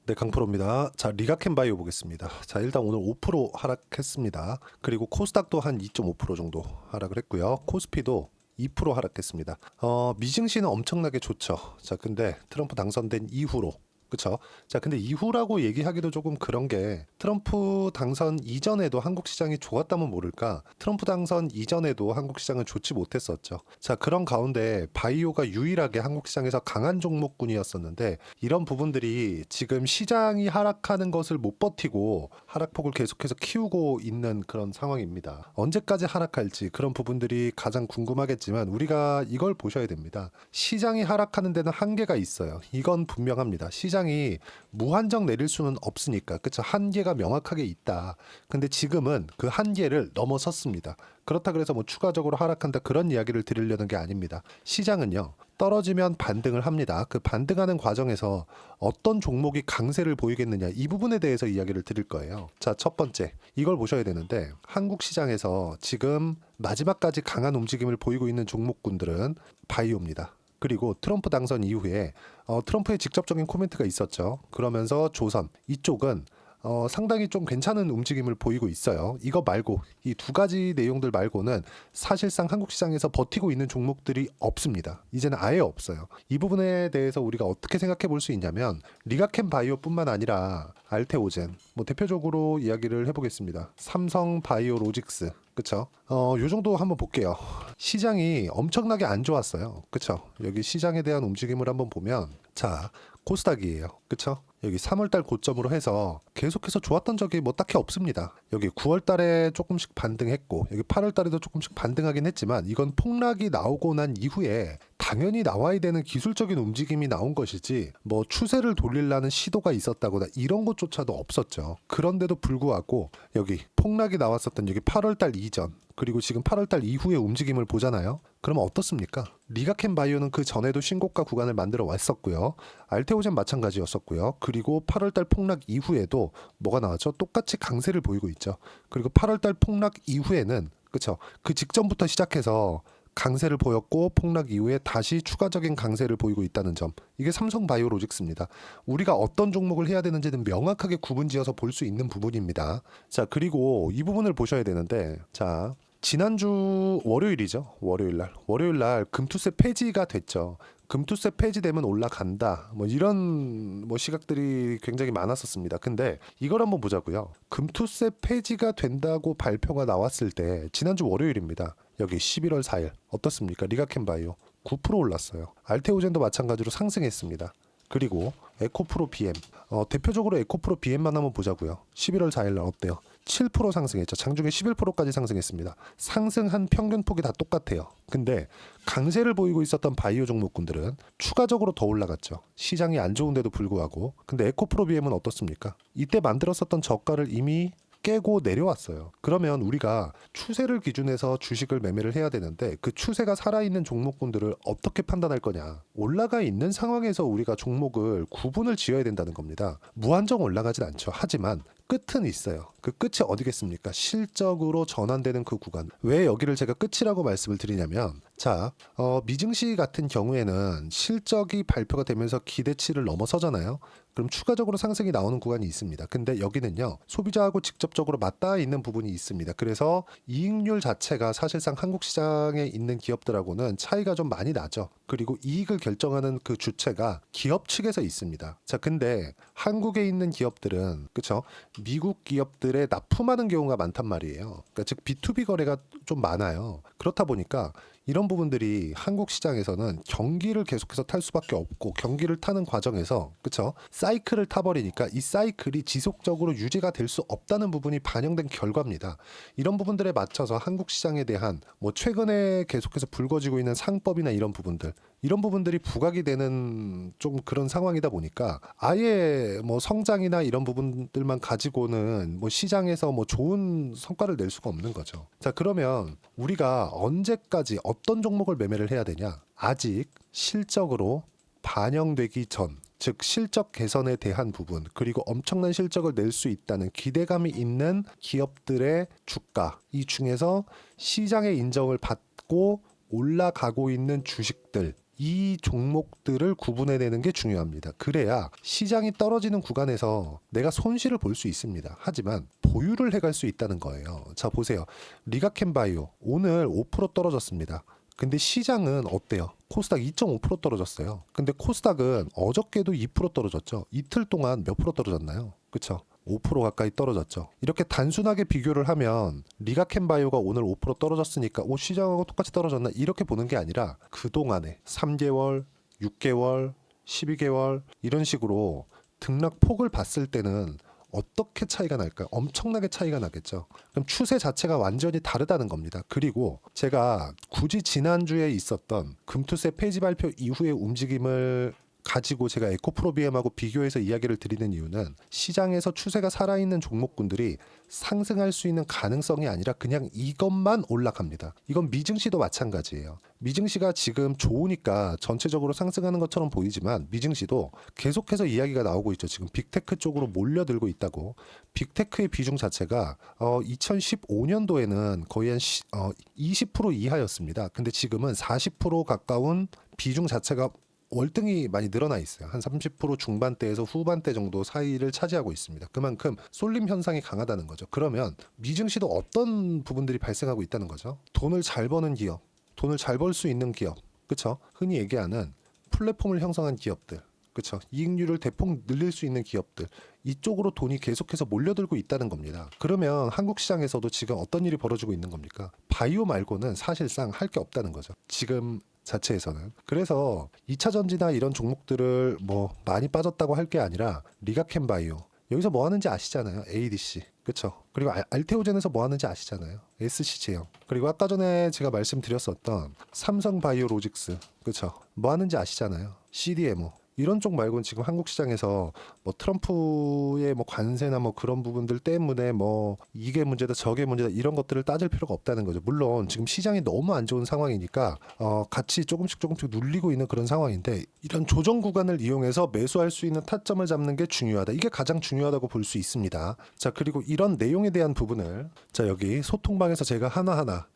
네, 강프로입니다. 자, 리가켄바이오 보겠습니다. 자, 일단 오늘 5% 하락했습니다. 그리고 코스닥도 한 2.5% 정도 하락을 했고요. 코스피도 2% 하락했습니다. 미증시는 엄청나게 좋죠. 자, 근데 트럼프 당선된 이후로, 그쵸? 자, 근데 이후라고 얘기하기도 조금 그런 게, 트럼프 당선 이전에도 한국 시장이 좋았다면 모를까, 트럼프 당선 이전에도 한국 시장은 좋지 못했었죠. 자, 그런 가운데 바이오가 유일하게 한국 시장에서 강한 종목군이었었는데, 이런 부분들이 지금 시장이 하락하는 것을 못 버티고 하락폭을 계속해서 키우고 있는 그런 상황입니다. 언제까지 하락할지 그런 부분들이 가장 궁금하겠지만, 우리가 이걸 보셔야 됩니다. 시장이 하락하는 데는 한계가 있어요. 이건 분명합니다. 시장이 무한정 내릴 수는 없으니까, 그쵸? 한계가 명확하게 있다. 근데 지금은 그 한계를 넘어섰습니다. 그렇다 그래서 뭐 추가적으로 하락한다 그런 이야기를 드리려는 게 아닙니다. 시장은요, 떨어지면 반등을 합니다. 그 반등하는 과정에서 어떤 종목이 강세를 보이겠느냐, 이 부분에 대해서 이야기를 드릴 거예요. 자, 첫 번째, 이걸 보셔야 되는데, 한국 시장에서 지금 마지막까지 강한 움직임을 보이고 있는 종목군들은 바이오입니다. 그리고 트럼프 당선 이후에 트럼프의 직접적인 코멘트가 있었죠. 그러면서 조선 이쪽은 상당히 좀 괜찮은 움직임을 보이고 있어요. 이거 말고 이 두 가지 내용들 말고는 사실상 한국 시장에서 버티고 있는 종목들이 없습니다. 이제는 아예 없어요. 이 부분에 대해서 우리가 어떻게 생각해 볼 수 있냐면, 리가켄 바이오뿐만 아니라 알테오젠, 뭐 대표적으로 이야기를 해보겠습니다. 삼성 바이오로직스, 그쵸? 요 정도 한번 볼게요. 시장이 엄청나게 안 좋았어요. 그쵸? 여기 시장에 대한 움직임을 한번 보면, 자, 코스닥이에요. 그쵸? 여기 3월달 고점으로 해서 계속해서 좋았던 적이 뭐 딱히 없습니다. 여기 9월달에 조금씩 반등했고, 여기 8월달에도 조금씩 반등하긴 했지만, 이건 폭락이 나오고 난 이후에 당연히 나와야 되는 기술적인 움직임이 나온 것이지, 뭐 추세를 돌리려는 시도가 있었다거나 이런 것조차도 없었죠. 그런데도 불구하고 여기 폭락이 나왔었던 여기 8월달 이전, 그리고 지금 8월달 이후의 움직임을 보잖아요. 그러면 어떻습니까? 리가켄 바이오는 그 전에도 신고가 구간을 만들어 왔었고요. 알테오젠 마찬가지였었고요. 그리고 8월달 폭락 이후에도 뭐가 나왔죠? 똑같이 강세를 보이고 있죠. 그리고 8월달 폭락 이후에는, 그쵸? 그 직전부터 시작해서 강세를 보였고, 폭락 이후에 다시 추가적인 강세를 보이고 있다는 점, 이게 삼성 바이오로직스입니다. 우리가 어떤 종목을 해야 되는지는 명확하게 구분지어서 볼 수 있는 부분입니다. 자, 그리고 이 부분을 보셔야 되는데, 자, 지난주 월요일이죠. 월요일날 금투세 폐지가 됐죠. 금투세 폐지되면 올라간다, 뭐 이런 뭐 시각들이 굉장히 많았었습니다. 근데 이걸 한번 보자고요. 금투세 폐지가 된다고 발표가 나왔을 때 지난주 월요일입니다. 여기 11월 4일 어떻습니까? 리가켄바이오 9% 올랐어요. 알테오젠도 마찬가지로 상승했습니다. 그리고 에코프로 BM, 대표적으로 에코프로 BM만 한번 보자고요. 11월 4일날 어때요? 7% 상승했죠. 장중에 11%까지 상승했습니다. 상승한 평균폭이 다 똑같아요. 근데 강세를 보이고 있었던 바이오 종목군들은 추가적으로 더 올라갔죠. 시장이 안 좋은데도 불구하고. 근데 에코프로 BM은 어떻습니까? 이때 만들었었던 저가를 이미 깨고 내려왔어요. 그러면 우리가 추세를 기준해서 주식을 매매를 해야 되는데, 그 추세가 살아있는 종목군들을 어떻게 판단할 거냐? 올라가 있는 상황에서 우리가 종목을 구분을 지어야 된다는 겁니다. 무한정 올라가진 않죠. 하지만 끝은 있어요. 그 끝이 어디겠습니까? 실적으로 전환되는 그 구간. 왜 여기를 제가 끝이라고 말씀을 드리냐면, 자, 미증시 같은 경우에는 실적이 발표가 되면서 기대치를 넘어서잖아요. 그럼 추가적으로 상승이 나오는 구간이 있습니다. 근데 여기는요, 소비자하고 직접적으로 맞닿아 있는 부분이 있습니다. 그래서 이익률 자체가 사실상 한국 시장에 있는 기업들하고는 차이가 좀 많이 나죠. 그리고 이익을 결정하는 그 주체가 기업 측에서 있습니다. 자, 근데 한국에 있는 기업들은, 그쵸? 미국 기업들에 납품하는 경우가 많단 말이에요. 그러니까 즉 B2B 거래가 좀 많아요. 그렇다 보니까 이런 부분들이 한국 시장에서는 경기를 계속해서 탈 수밖에 없고, 경기를 타는 과정에서, 그쵸? 사이클을 타버리니까 이 사이클이 지속적으로 유지가 될 수 없다는 부분이 반영된 결과입니다. 이런 부분들에 맞춰서 한국 시장에 대한 뭐 최근에 계속해서 불거지고 있는 상법이나 이런 부분들이 부각이 되는 좀 그런 상황이다 보니까, 아예 뭐 성장이나 이런 부분들만 가지고는 뭐 시장에서 뭐 좋은 성과를 낼 수가 없는 거죠. 자, 그러면 우리가 언제까지 어떤 종목을 매매를 해야 되냐? 아직 실적으로 반영되기 전, 즉 실적 개선에 대한 부분, 그리고 엄청난 실적을 낼 수 있다는 기대감이 있는 기업들의 주가, 이 중에서 시장의 인정을 받고 올라가고 있는 주식들, 이 종목들을 구분해내는 게 중요합니다. 그래야 시장이 떨어지는 구간에서 내가 손실을 볼 수 있습니다. 하지만 보유를 해갈 수 있다는 거예요. 자, 보세요. 리가켄바이오 오늘 5% 떨어졌습니다. 근데 시장은 어때요? 코스닥 2.5% 떨어졌어요. 근데 코스닥은 어저께도 2% 떨어졌죠. 이틀 동안 몇 프로 떨어졌나요? 그쵸? 5% 가까이 떨어졌죠. 이렇게 단순하게 비교를 하면 리가켄바이오가 오늘 5% 떨어졌으니까 시장하고 똑같이 떨어졌나 이렇게 보는 게 아니라 그동안에 3개월, 6개월, 12개월 이런 식으로 등락폭을 봤을 때는 어떻게 차이가 날까요? 엄청나게 차이가 나겠죠. 그럼 추세 자체가 완전히 다르다는 겁니다. 그리고 제가 굳이 지난주에 있었던 금투세 폐지 발표 이후의 움직임을 가지고 제가 에코프로비엠하고 비교해서 이야기를 드리는 이유는 시장에서 추세가 살아있는 종목군들이 상승할 수 있는 가능성이 아니라 그냥 이것만 올라갑니다. 이건 미증시도 마찬가지예요. 미증시가 지금 좋으니까 전체적으로 상승하는 것처럼 보이지만 미증시도 계속해서 이야기가 나오고 있죠. 지금 빅테크 쪽으로 몰려들고 있다고. 빅테크의 비중 자체가 2015년도에는 거의 한 20% 이하였습니다. 근데 지금은 40% 가까운 비중 자체가 월등히 많이 늘어나 있어요. 한 30% 중반대에서 후반대 정도 사이를 차지하고 있습니다. 그만큼 쏠림 현상이 강하다는 거죠. 그러면 미증시도 어떤 부분들이 발생하고 있다는 거죠. 돈을 잘 버는 기업, 돈을 잘 벌 수 있는 기업, 그렇죠? 흔히 얘기하는 플랫폼을 형성한 기업들, 그렇죠? 이익률을 대폭 늘릴 수 있는 기업들, 이쪽으로 돈이 계속해서 몰려들고 있다는 겁니다. 그러면 한국 시장에서도 지금 어떤 일이 벌어지고 있는 겁니까? 바이오 말고는 사실상 할 게 없다는 거죠. 지금 자체에서는. 그래서 2차 전지나 이런 종목들을 뭐 많이 빠졌다고 할 게 아니라 리가켄바이오 여기서 뭐 하는지 아시잖아요. ADC. 그렇죠. 그리고 알테오젠에서 뭐 하는지 아시잖아요. SC제형. 그리고 아까 전에 제가 말씀드렸었던 삼성바이오로직스. 그렇죠. 뭐 하는지 아시잖아요. CDMO. 이런 쪽 말고는 지금 한국 시장에서 뭐 트럼프의 뭐 관세나 뭐 그런 부분들 때문에 뭐 이게 문제다 저게 문제다 이런 것들을 따질 필요가 없다는 거죠. 물론 지금 시장이 너무 안 좋은 상황이니까 같이 조금씩 눌리고 있는 그런 상황인데 이런 조정 구간을 이용해서 매수할 수 있는 타점을 잡는 게 중요하다. 이게 가장 중요하다고 볼 수 있습니다. 자, 그리고 이런 내용에 대한 부분을 자 여기 소통방에서 제가 하나하나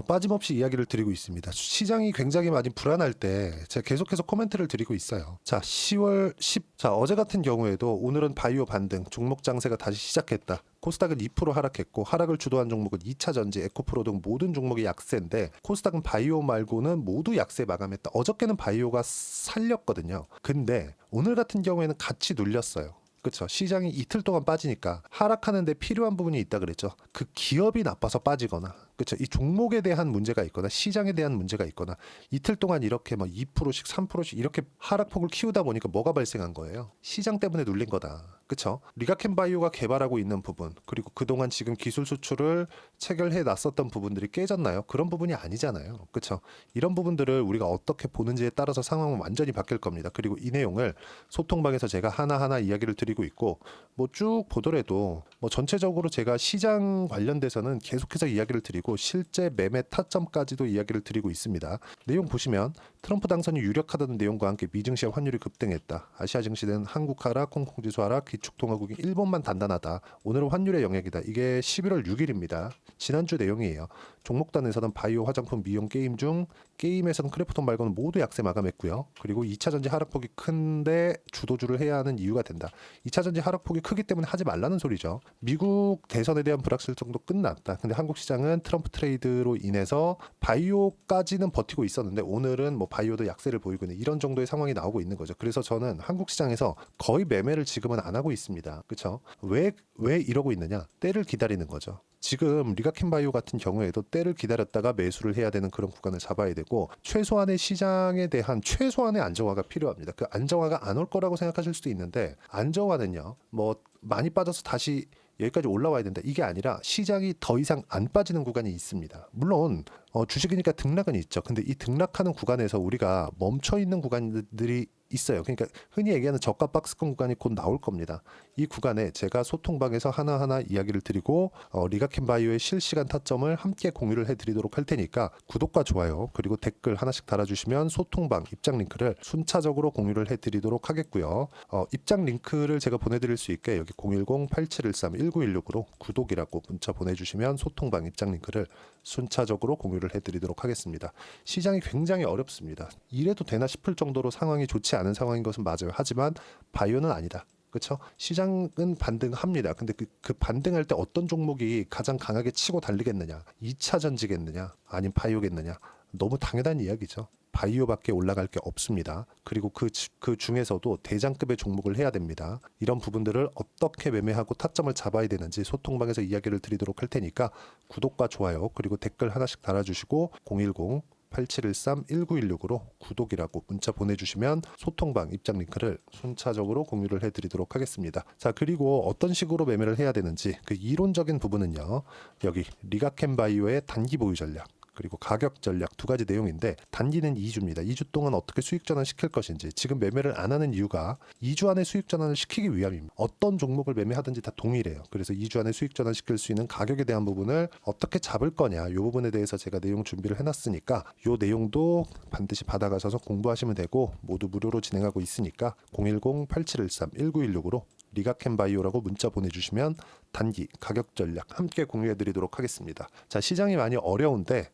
빠짐없이 이야기를 드리고 있습니다. 시장이 굉장히 많이 불안할 때 제가 계속해서 코멘트를 드리고 있어요. 자, 10월 10. 자, 어제 같은 경우에도 오늘은 바이오 반등, 종목 장세가 다시 시작했다. 코스닥은 2% 하락했고 하락을 주도한 종목은 2차 전지, 에코프로 등 모든 종목이 약세인데 코스닥은 바이오 말고는 모두 약세 마감했다. 어저께는 바이오가 살렸거든요. 근데 오늘 같은 경우에는 같이 눌렸어요. 그렇죠. 시장이 이틀 동안 빠지니까 하락하는데 필요한 부분이 있다 그랬죠. 그 기업이 나빠서 빠지거나, 그렇죠. 이 종목에 대한 문제가 있거나 시장에 대한 문제가 있거나 이틀 동안 이렇게 막 2%씩 3%씩 이렇게 하락폭을 키우다 보니까 뭐가 발생한 거예요? 시장 때문에 눌린 거다. 그렇죠. 리가켄바이오가 개발하고 있는 부분 그리고 그동안 지금 기술 수출을 체결해 놨었던 부분들이 깨졌나요? 그런 부분이 아니잖아요. 그렇죠. 이런 부분들을 우리가 어떻게 보는지에 따라서 상황은 완전히 바뀔 겁니다. 그리고 이 내용을 소통방에서 제가 하나하나 이야기를 드리고 있고 뭐 쭉 보더라도 뭐 전체적으로 제가 시장 관련돼서는 계속해서 이야기를 드리고 실제 매매 타점까지도 이야기를 드리고 있습니다. 내용 보시면 트럼프 당선이 유력하다는 내용과 함께 미증시와 환율이 급등했다. 아시아 증시는 한국 하락, 홍콩 지수 하락, 기축통화국인 일본만 단단하다. 오늘은 환율의 영역이다. 이게 11월 6일입니다. 지난주 내용이에요. 종목단에서는 바이오, 화장품, 미용, 게임 중 게임에서는 크래프톤 말고는 모두 약세 마감했고요. 그리고 2차 전지 하락폭이 큰데 주도주를 해야 하는 이유가 된다. 2차 전지 하락폭이 크기 때문에 하지 말라는 소리죠. 미국 대선에 대한 불확실성도 끝났다. 근데 한국 시장은 트럼프 트레이드로 인해서 바이오까지는 버티고 있었는데 오늘은 뭐 바이오도 약세를 보이고 있는 이런 정도의 상황이 나오고 있는 거죠. 그래서 저는 한국 시장에서 거의 매매를 지금은 안 하고 있습니다. 그렇죠? 왜 이러고 있느냐? 때를 기다리는 거죠. 지금 리가켄바이오 같은 경우에도 때를 기다렸다가 매수를 해야 되는 그런 구간을 잡아야 되고 최소한의 시장에 대한 최소한의 안정화가 필요합니다. 그 안정화가 안 올 거라고 생각하실 수도 있는데 안정화는요. 뭐 많이 빠져서 다시 여기까지 올라와야 된다. 이게 아니라 시장이 더 이상 안 빠지는 구간이 있습니다. 물론 주식이니까 등락은 있죠. 근데 이 등락하는 구간에서 우리가 멈춰 있는 구간들이 있어요. 그러니까 흔히 얘기하는 저가 박스권 구간이 곧 나올 겁니다. 이 구간에 제가 소통방에서 하나하나 이야기를 드리고 리가켄바이오의 실시간 타점을 함께 공유를 해드리도록 할 테니까 구독과 좋아요 그리고 댓글 하나씩 달아주시면 소통방 입장 링크를 순차적으로 공유를 해드리도록 하겠고요. 입장 링크를 제가 보내드릴 수 있게 여기 010-8713-1916으로 구독이라고 문자 보내주시면 소통방 입장 링크를 순차적으로 공유를 해드리도록 하겠습니다. 시장이 굉장히 어렵습니다. 이래도 되나 싶을 정도로 상황이 좋지 않은 상황인 것은 맞아요. 하지만 바이오는 아니다. 그렇죠? 시장은 반등합니다. 근데 그 반등할 때 어떤 종목이 가장 강하게 치고 달리겠느냐? 2차 전지겠느냐? 아니면 바이오겠느냐? 너무 당연한 이야기죠. 바이오밖에 올라갈 게 없습니다. 그리고 그 중에서도 대장급의 종목을 해야 됩니다. 이런 부분들을 어떻게 매매하고 타점을 잡아야 되는지 소통방에서 이야기를 드리도록 할 테니까 구독과 좋아요 그리고 댓글 하나씩 달아주시고 010-8713-1916으로 구독이라고 문자 보내주시면 소통방 입장 링크를 순차적으로 공유를 해드리도록 하겠습니다. 자, 그리고 어떤 식으로 매매를 해야 되는지 그 이론적인 부분은요. 여기 리가켄바이오의 단기 보유 전략 그리고 가격 전략 두 가지 내용인데 단기는 2주입니다. 2주 동안 어떻게 수익 전환 시킬 것인지 지금 매매를 안 하는 이유가 2주 안에 수익 전환을 시키기 위함입니다. 어떤 종목을 매매하든지 다 동일해요. 그래서 2주 안에 수익 전환 시킬 수 있는 가격에 대한 부분을 어떻게 잡을 거냐 이 부분에 대해서 제가 내용 준비를 해놨으니까 이 내용도 반드시 받아가셔서 공부하시면 되고 모두 무료로 진행하고 있으니까 010-8713-1916으로 리가켄바이오라고 문자 보내주시면 단기 가격 전략 함께 공유해드리도록 하겠습니다. 자, 시장이 많이 어려운데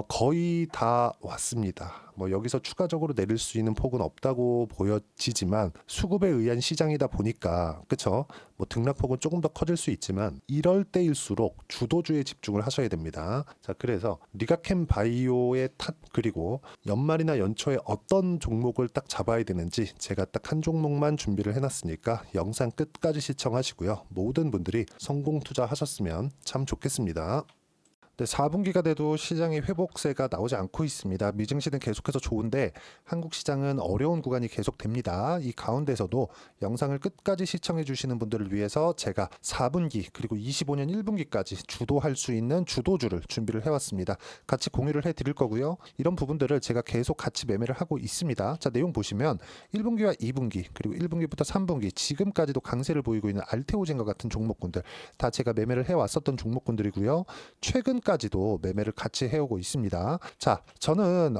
거의 다 왔습니다. 뭐 여기서 추가적으로 내릴 수 있는 폭은 없다고 보여지지만 수급에 의한 시장이다 보니까 그쵸? 뭐 등락폭은 조금 더 커질 수 있지만 이럴 때일수록 주도주에 집중을 하셔야 됩니다. 자, 그래서 리가켄바이오의 그리고 연말이나 연초에 어떤 종목을 딱 잡아야 되는지 제가 딱 한 종목만 준비를 해놨으니까 영상 끝까지 시청하시고요. 모든 분들이 성공 투자하셨으면 참 좋겠습니다. 네, 4분기가 돼도 시장의 회복세가 나오지 않고 있습니다. 미증시는 계속해서 좋은데 한국 시장은 어려운 구간이 계속됩니다. 이 가운데서도 영상을 끝까지 시청해 주시는 분들을 위해서 제가 4분기 그리고 25년 1분기까지 주도할 수 있는 주도주를 준비를 해왔습니다. 같이 공유를 해드릴 거고요. 이런 부분들을 제가 계속 같이 매매를 하고 있습니다. 자, 내용 보시면 1분기와 2분기 그리고 1분기부터 3분기 지금까지도 강세를 보이고 있는 알테오젠과 같은 종목군들 다 제가 매매를 해왔었던 종목군들이고요. 최근까지도 매매를 같이 해오고 있습니다. 자, 저는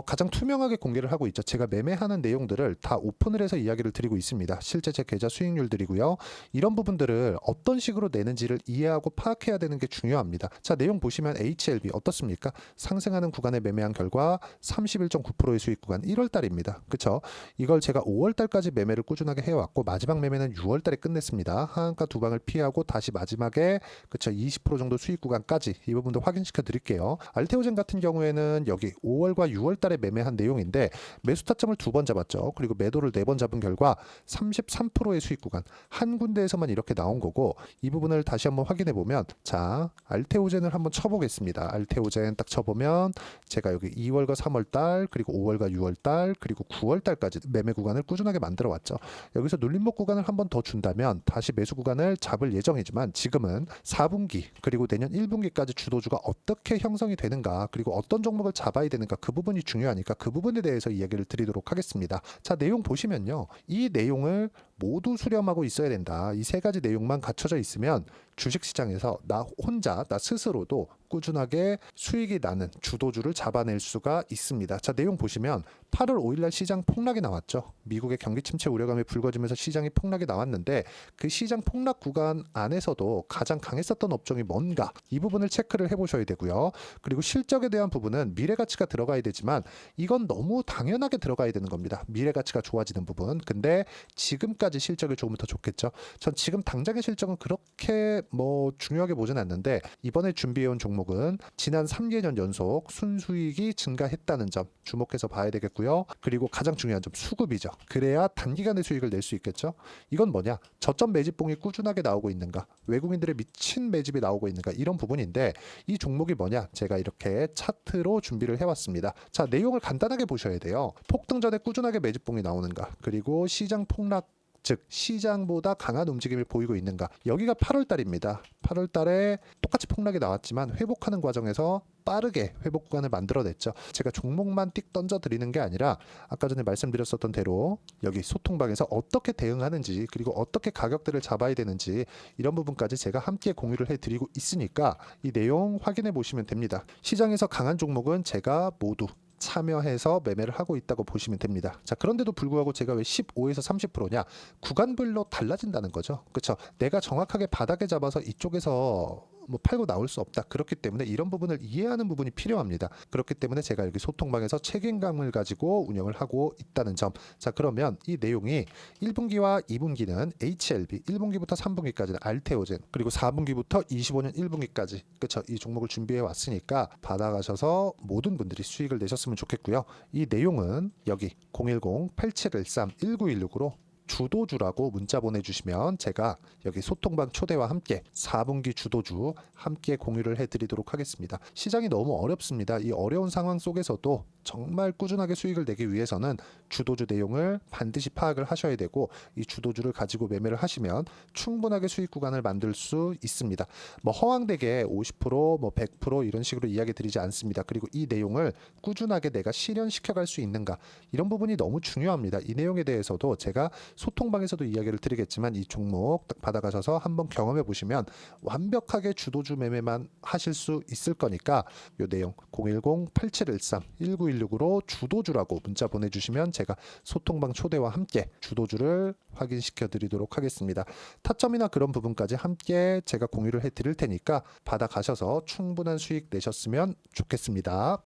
가장 투명하게 공개를 하고 있죠. 제가 매매하는 내용들을 다 오픈을 해서 이야기를 드리고 있습니다. 실제 제 계좌 수익률들이고요. 이런 부분들을 어떤 식으로 내는지를 이해하고 파악해야 되는 게 중요합니다. 자, 내용 보시면 HLB 어떻습니까? 상승하는 구간에 매매한 결과 31.9%의 수익 구간 1월 달입니다. 그렇죠? 이걸 제가 5월 달까지 매매를 꾸준하게 해왔고 마지막 매매는 6월 달에 끝냈습니다. 하한가 두 방을 피하고 다시 마지막에 그렇죠? 20% 정도 수익 구간까지 이 부분도 확인시켜 드릴게요. 알테오젠 같은 경우에는 여기 5월과 6월 달에 매매한 내용인데 매수 타점을 2번 잡았죠. 그리고 매도를 4번 잡은 결과 33%의 수익 구간 한 군데에서만 이렇게 나온 거고 이 부분을 다시 한번 확인해 보면 자, 알테오젠을 한번 쳐보겠습니다. 알테오젠 딱 쳐보면 제가 여기 2월과 3월 달 그리고 5월과 6월 달 그리고 9월 달까지 매매 구간을 꾸준하게 만들어 왔죠. 여기서 눌림목 구간을 한번 더 준다면 다시 매수 구간을 잡을 예정이지만 지금은 4분기 그리고 내년 1분기까지 주도주가 어떻게 형성이 되는가 그리고 어떤 종목을 잡아야 되는가 그 부분이 중요하니까 그 부분에 대해서 이야기를 드리도록 하겠습니다. 자, 내용 보시면요. 이 내용을 모두 수렴하고 있어야 된다. 이 세 가지 내용만 갖춰져 있으면 주식시장에서 나 혼자 나 스스로도 꾸준하게 수익이 나는 주도주를 잡아낼 수가 있습니다. 자, 내용 보시면 8월 5일날 시장 폭락이 나왔죠. 미국의 경기 침체 우려감이 불거지면서 시장이 폭락이 나왔는데 그 시장 폭락 구간 안에서도 가장 강했었던 업종이 뭔가 이 부분을 체크를 해보셔야 되고요. 그리고 실적에 대한 부분은 미래가치가 들어가야 되지만 이건 너무 당연하게 들어가야 되는 겁니다. 미래가치가 좋아지는 부분. 근데 지금까지 실적이 좋으면 더 좋겠죠. 전 지금 당장의 실적은 그렇게 뭐 중요하게 보진 않는데 이번에 준비해온 종목은 지난 3개년 연속 순수익이 증가했다는 점 주목해서 봐야 되겠고요. 그리고 가장 중요한 점 수급이죠. 그래야 단기간에 수익을 낼 수 있겠죠. 이건 뭐냐? 저점 매집봉이 꾸준하게 나오고 있는가? 외국인들의 미친 매집이 나오고 있는가? 이런 부분인데 이 종목이 뭐냐? 제가 이렇게 차트로 준비를 해왔습니다. 자, 내용을 간단하게 보셔야 돼요. 폭등 전에 꾸준하게 매집봉이 나오는가? 그리고 시장 폭락 즉 시장보다 강한 움직임을 보이고 있는가. 여기가 8월 달입니다. 8월 달에 똑같이 폭락이 나왔지만 회복하는 과정에서 빠르게 회복 구간을 만들어냈죠. 제가 종목만 띡 던져 드리는 게 아니라 아까 전에 말씀드렸었던 대로 여기 소통방에서 어떻게 대응하는지, 그리고 어떻게 가격대를 잡아야 되는지, 이런 부분까지 제가 함께 공유를 해드리고 있으니까 이 내용 확인해 보시면 됩니다. 시장에서 강한 종목은 제가 모두 참여해서 매매를 하고 있다고 보시면 됩니다. 자, 그런데도 불구하고 제가 왜 15에서 30%냐? 구간별로 달라진다는 거죠. 그렇죠? 내가 정확하게 바닥에 잡아서 이쪽에서 뭐 팔고 나올 수 없다. 그렇기 때문에 이런 부분을 이해하는 부분이 필요합니다. 그렇기 때문에 제가 여기 소통방에서 책임감을 가지고 운영을 하고 있다는 점. 자, 그러면 이 내용이 1분기와 2분기는 HLB, 1분기부터 3분기까지는 알테오젠, 그리고 4분기부터 25년 1분기까지, 그렇죠? 이 종목을 준비해 왔으니까 받아가셔서 모든 분들이 수익을 내셨으면 좋겠고요. 이 내용은 여기 010-8713-1916으로 주도주라고 문자 보내주시면 제가 여기 소통방 초대와 함께 4분기 주도주 함께 공유를 해드리도록 하겠습니다. 시장이 너무 어렵습니다. 이 어려운 상황 속에서도 정말 꾸준하게 수익을 내기 위해서는 주도주 내용을 반드시 파악을 하셔야 되고, 이 주도주를 가지고 매매를 하시면 충분하게 수익 구간을 만들 수 있습니다. 뭐 허황되게 50%, 뭐 100% 이런 식으로 이야기 드리지 않습니다. 그리고 이 내용을 꾸준하게 내가 실현시켜 갈 수 있는가, 이런 부분이 너무 중요합니다. 이 내용에 대해서도 제가 소통방에서도 이야기를 드리겠지만 이 종목 딱 받아가셔서 한번 경험해 보시면 완벽하게 주도주 매매만 하실 수 있을 거니까 이 내용 010-8713-1916으로 주도주라고 문자 보내주시면 제가 소통방 초대와 함께 주도주를 확인시켜 드리도록 하겠습니다. 타점이나 그런 부분까지 함께 제가 공유를 해 드릴 테니까 받아가셔서 충분한 수익 내셨으면 좋겠습니다.